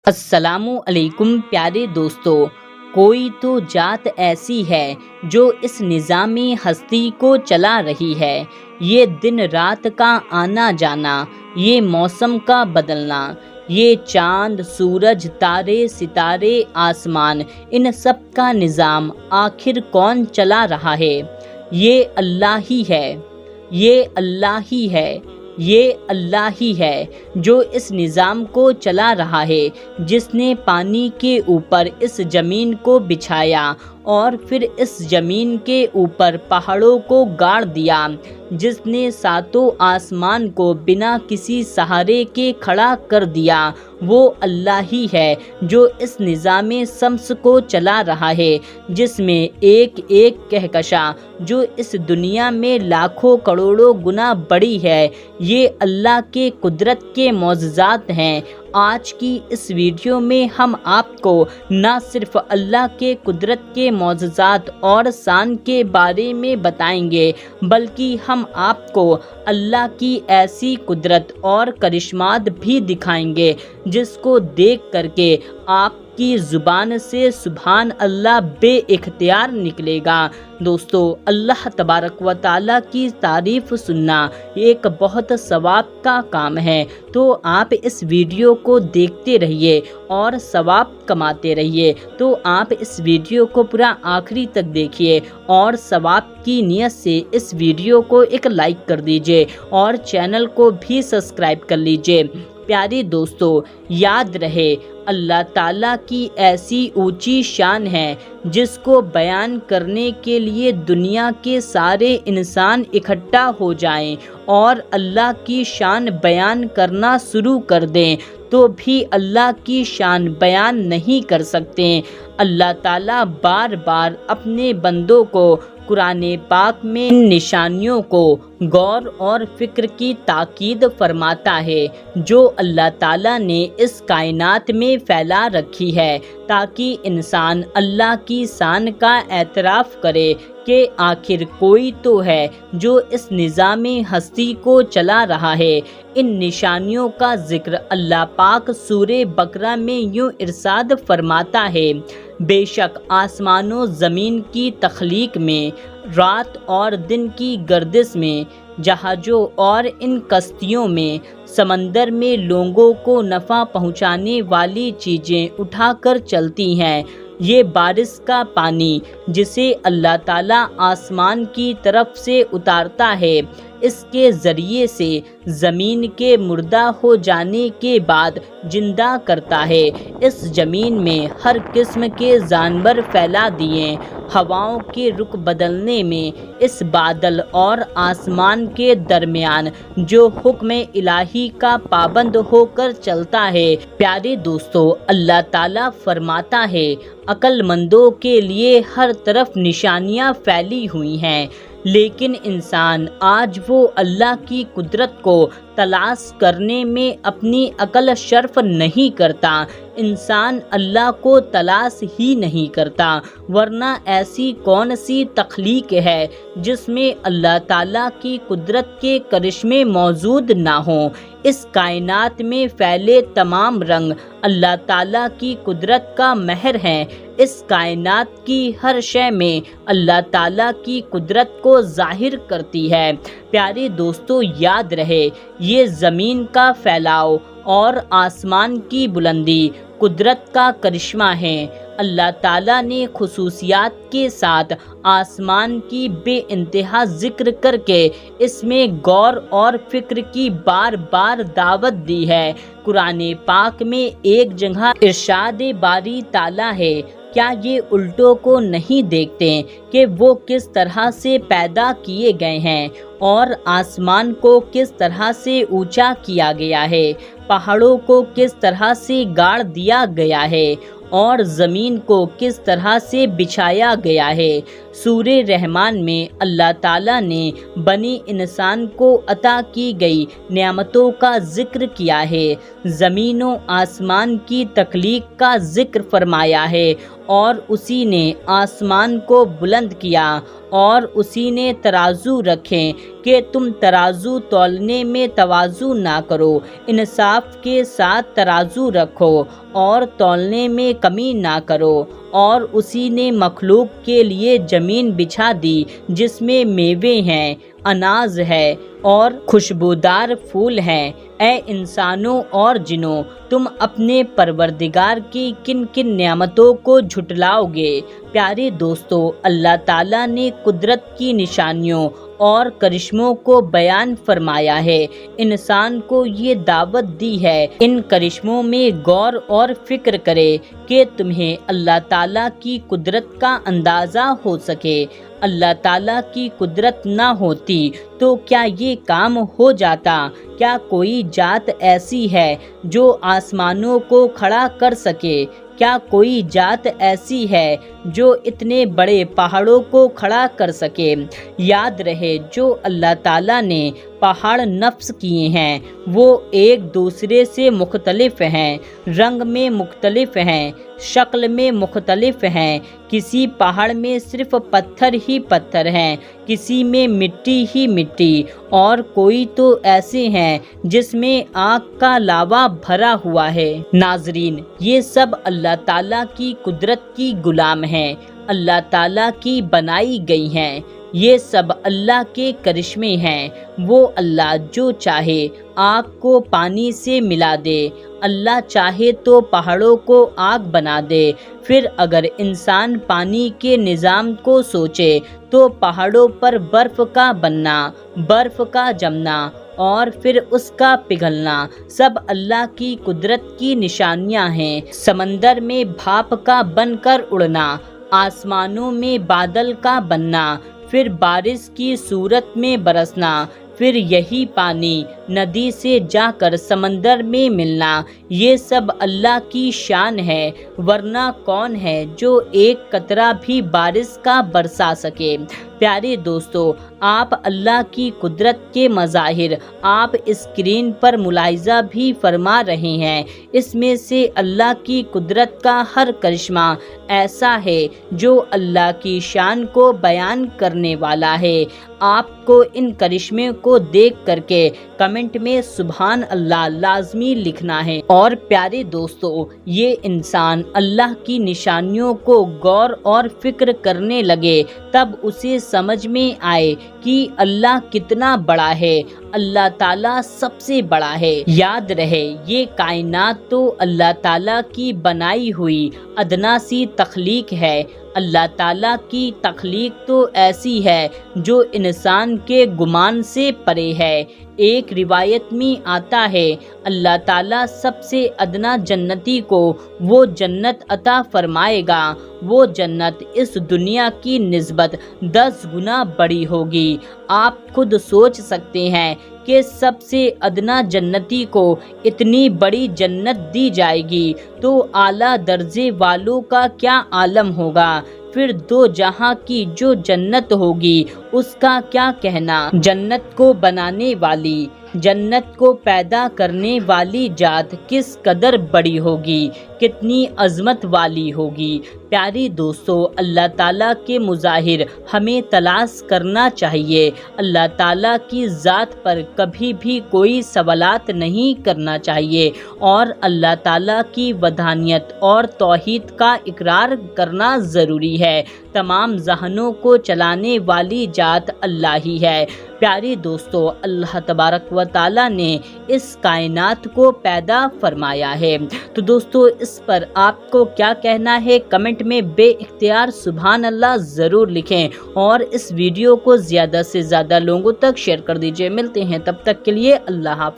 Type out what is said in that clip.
السلام علیکم پیارے دوستو، کوئی تو ذات ایسی ہے جو اس نظام ہستی کو چلا رہی ہے۔ یہ دن رات کا آنا جانا، یہ موسم کا بدلنا، یہ چاند سورج تارے ستارے آسمان، ان سب کا نظام آخر کون چلا رہا ہے؟ یہ اللہ ہی ہے، یہ اللہ ہی ہے، یہ اللہ ہی ہے جو اس نظام کو چلا رہا ہے، جس نے پانی کے اوپر اس زمین کو بچھایا اور پھر اس زمین کے اوپر پہاڑوں کو گاڑ دیا، جس نے ساتوں آسمان کو بنا کسی سہارے کے کھڑا کر دیا۔ وہ اللہ ہی ہے جو اس نظام شمس کو چلا رہا ہے، جس میں ایک ایک کہکشاں جو اس دنیا میں لاکھوں کروڑوں گنا بڑی ہے، یہ اللہ کے قدرت کے معجزات ہیں۔ آج کی اس ویڈیو میں ہم آپ کو نہ صرف اللہ کے قدرت کے معجزات اور شان کے بارے میں بتائیں گے، بلکہ ہم آپ کو اللہ کی ایسی قدرت اور کرشمات بھی دکھائیں گے جس کو دیکھ کر کے آپ کی زبان سے سبحان اللہ بے اختیار نکلے گا۔ دوستو، اللہ تبارک و تعالیٰ کی تعریف سننا ایک بہت ثواب کا کام ہے، تو آپ اس ویڈیو کو دیکھتے رہیے اور ثواب کماتے رہیے۔ تو آپ اس ویڈیو کو پورا آخری تک دیکھیے اور ثواب کی نیت سے اس ویڈیو کو ایک لائک کر دیجیے اور چینل کو بھی سبسکرائب کر لیجیے۔ پیارے دوستو، یاد رہے اللہ تعالیٰ کی ایسی اونچی شان ہے جس کو بیان کرنے کے لیے دنیا کے سارے انسان اکٹھا ہو جائیں اور اللہ کی شان بیان کرنا شروع کر دیں تو بھی اللہ کی شان بیان نہیں کر سکتے۔ اللہ تعالیٰ بار بار اپنے بندوں کو قرآن پاک میں ان نشانیوں کو غور اور فکر کی تاکید فرماتا ہے جو اللہ تعالیٰ نے اس کائنات میں پھیلا رکھی ہے، تاکہ انسان اللہ کی شان کا اعتراف کرے کہ آخر کوئی تو ہے جو اس نظام ہستی کو چلا رہا ہے۔ ان نشانیوں کا ذکر اللہ پاک سورہ بقرہ میں یوں ارشاد فرماتا ہے: بے شک آسمان و زمین کی تخلیق میں، رات اور دن کی گردش میں، جہازوں اور ان کشتیوں میں، سمندر میں لوگوں کو نفع پہنچانے والی چیزیں اٹھا کر چلتی ہیں، یہ بارش کا پانی جسے اللہ تعالیٰ آسمان کی طرف سے اتارتا ہے، اس کے ذریعے سے زمین کے مردہ ہو جانے کے بعد زندہ کرتا ہے، اس زمین میں ہر قسم کے جانور پھیلا دیے، ہواؤں کے رخ بدلنے میں اس بادل اور آسمان کے درمیان جو حکم الہی کا پابند ہو کر چلتا ہے۔ پیارے دوستو، اللہ تعالیٰ فرماتا ہے عقل مندوں کے لیے ہر طرف نشانیاں پھیلی ہوئی ہیں، لیکن انسان آج وہ اللہ کی قدرت کو تلاش کرنے میں اپنی عقل صرف نہیں کرتا، انسان اللہ کو تلاش ہی نہیں کرتا، ورنہ ایسی کون سی تخلیق ہے جس میں اللہ تعالیٰ کی قدرت کے کرشمے موجود نہ ہوں؟ اس کائنات میں پھیلے تمام رنگ اللہ تعالیٰ کی قدرت کا مہر ہیں، اس کائنات کی ہر شے میں اللہ تعالیٰ کی قدرت کو ظاہر کرتی ہے۔ پیارے دوستو، یاد رہے یہ زمین کا پھیلاؤ اور آسمان کی بلندی قدرت کا کرشمہ ہے۔ اللہ تعالیٰ نے خصوصیات کے ساتھ آسمان کی بے انتہا ذکر کر کے اس میں غور اور فکر کی بار بار دعوت دی ہے۔ قرآن پاک میں ایک جگہ ارشاد باری تعالیٰ ہے: کیا یہ الٹوں کو نہیں دیکھتے کہ وہ کس طرح سے پیدا کیے گئے ہیں اور آسمان کو کس طرح سے اونچا کیا گیا ہے، پہاڑوں کو کس طرح سے گاڑ دیا گیا ہے اور زمین کو کس طرح سے بچھایا گیا ہے۔ سورہ رحمان میں اللہ تعالیٰ نے بنی انسان کو عطا کی گئی نعمتوں کا ذکر کیا ہے۔ زمین و آسمان کی تخلیق کا ذکر فرمایا ہے، اور اسی نے آسمان کو بلند کیا، اور اسی نے ترازو رکھے کہ تم ترازو تولنے میں تواضع نہ کرو، انصاف کے ساتھ ترازو رکھو اور تولنے میں کمی نہ کرو۔ اور اسی نے مخلوق کے لیے زمین بچھا دی جس میں میوے ہیں، اناج ہے اور خوشبودار پھول ہیں۔ اے انسانوں اور جنوں، تم اپنے پروردگار کی کن کن نعمتوں کو جھٹلاؤ گے؟ پیارے دوستو، اللہ تعالیٰ نے قدرت کی نشانیوں اور کرشموں کو بیان فرمایا ہے، انسان کو یہ دعوت دی ہے ان کرشموں میں غور اور فکر کرے کہ تمہیں اللہ تعالیٰ کی قدرت کا اندازہ ہو سکے۔ اللہ تعالیٰ کی قدرت نہ ہوتی تو کیا یہ کام ہو جاتا؟ کیا کوئی ذات ایسی ہے جو آسمانوں کو کھڑا کر سکے؟ کیا کوئی ذات ایسی ہے جو اتنے بڑے پہاڑوں کو کھڑا کر سکے؟ یاد رہے، جو اللہ تعالیٰ نے پہاڑ نصب کیے ہیں وہ ایک دوسرے سے مختلف ہیں، رنگ میں مختلف ہیں، شکل میں مختلف ہیں۔ کسی پہاڑ میں صرف پتھر ہی پتھر ہیں، کسی میں مٹی ہی مٹی، اور کوئی تو ایسے ہیں جس میں آگ کا لاوا بھرا ہوا ہے۔ ناظرین، یہ سب اللہ تعالیٰ کی قدرت کی غلام ہیں، اللہ تعالیٰ کی بنائی گئی ہیں۔ یہ سب اللہ کے کرشمے ہیں۔ وہ اللہ جو چاہے آگ کو پانی سے ملا دے، اللہ چاہے تو پہاڑوں کو آگ بنا دے۔ پھر اگر انسان پانی کے نظام کو سوچے تو پہاڑوں پر برف کا بننا، برف کا جمنا اور پھر اس کا پگھلنا سب اللہ کی قدرت کی نشانیاں ہیں۔ سمندر میں بھاپ کا بن کر اڑنا، آسمانوں میں بادل کا بننا، پھر بارش کی صورت میں برسنا، پھر یہی پانی ندی سے جا کر سمندر میں ملنا، یہ سب اللہ کی شان ہے۔ ورنہ کون ہے جو ایک قطرہ بھی بارش کا برسا سکے؟ پیارے دوستو، آپ اللہ کی قدرت کے مظاہر آپ اسکرین پر ملاحظہ بھی فرما رہے ہیں۔ اس میں سے اللہ کی قدرت کا ہر کرشمہ ایسا ہے جو اللہ کی شان کو بیان کرنے والا ہے۔ آپ کو ان کرشمے کو دیکھ کر کے کمنٹ میں سبحان اللہ لازمی لکھنا ہے۔ اور پیارے دوستو، یہ انسان اللہ کی نشانیوں کو غور اور فکر کرنے لگے تب اسے سمجھ میں آئے کہ اللہ کتنا بڑا ہے، اللہ تعالیٰ سب سے بڑا ہے۔ یاد رہے، یہ کائنات تو اللہ تعالیٰ کی بنائی ہوئی ادنا سی تخلیق ہے۔ اللہ تعالیٰ کی تخلیق تو ایسی ہے جو انسان کے گمان سے پرے ہے۔ ایک روایت میں آتا ہے اللہ تعالیٰ سب سے ادنا جنتی کو وہ جنت عطا فرمائے گا، وہ جنت اس دنیا کی نسبت 10 گنا بڑی ہوگی۔ آپ خود سوچ سکتے ہیں کہ سب سے ادنا جنتی کو اتنی بڑی جنت دی جائے گی تو اعلیٰ درجے والوں کا کیا عالم ہوگا۔ پھر دو جہاں کی جو جنت ہوگی اس کا کیا کہنا۔ جنت کو بنانے والی، جنت کو پیدا کرنے والی ذات کس قدر بڑی ہوگی، کتنی عظمت والی ہوگی۔ پیارے دوستو، اللہ تعالیٰ کے مظاہر ہمیں تلاش کرنا چاہیے۔ اللہ تعالیٰ کی ذات پر کبھی بھی کوئی سوالات نہیں کرنا چاہیے، اور اللہ تعالیٰ کی وحدانیت اور توحید کا اقرار کرنا ضروری ہے۔ تمام ذہنوں کو چلانے والی ذات اللہ ہی ہے۔ پیارے دوستو، اللہ تبارک و تعالیٰ نے اس کائنات کو پیدا فرمایا ہے۔ تو دوستو، اس پر آپ کو کیا کہنا ہے کمنٹ میں بے اختیار سبحان اللہ ضرور لکھیں، اور اس ویڈیو کو زیادہ سے زیادہ لوگوں تک شیئر کر دیجیے۔ ملتے ہیں تب تک کے لیے، اللہ حافظ۔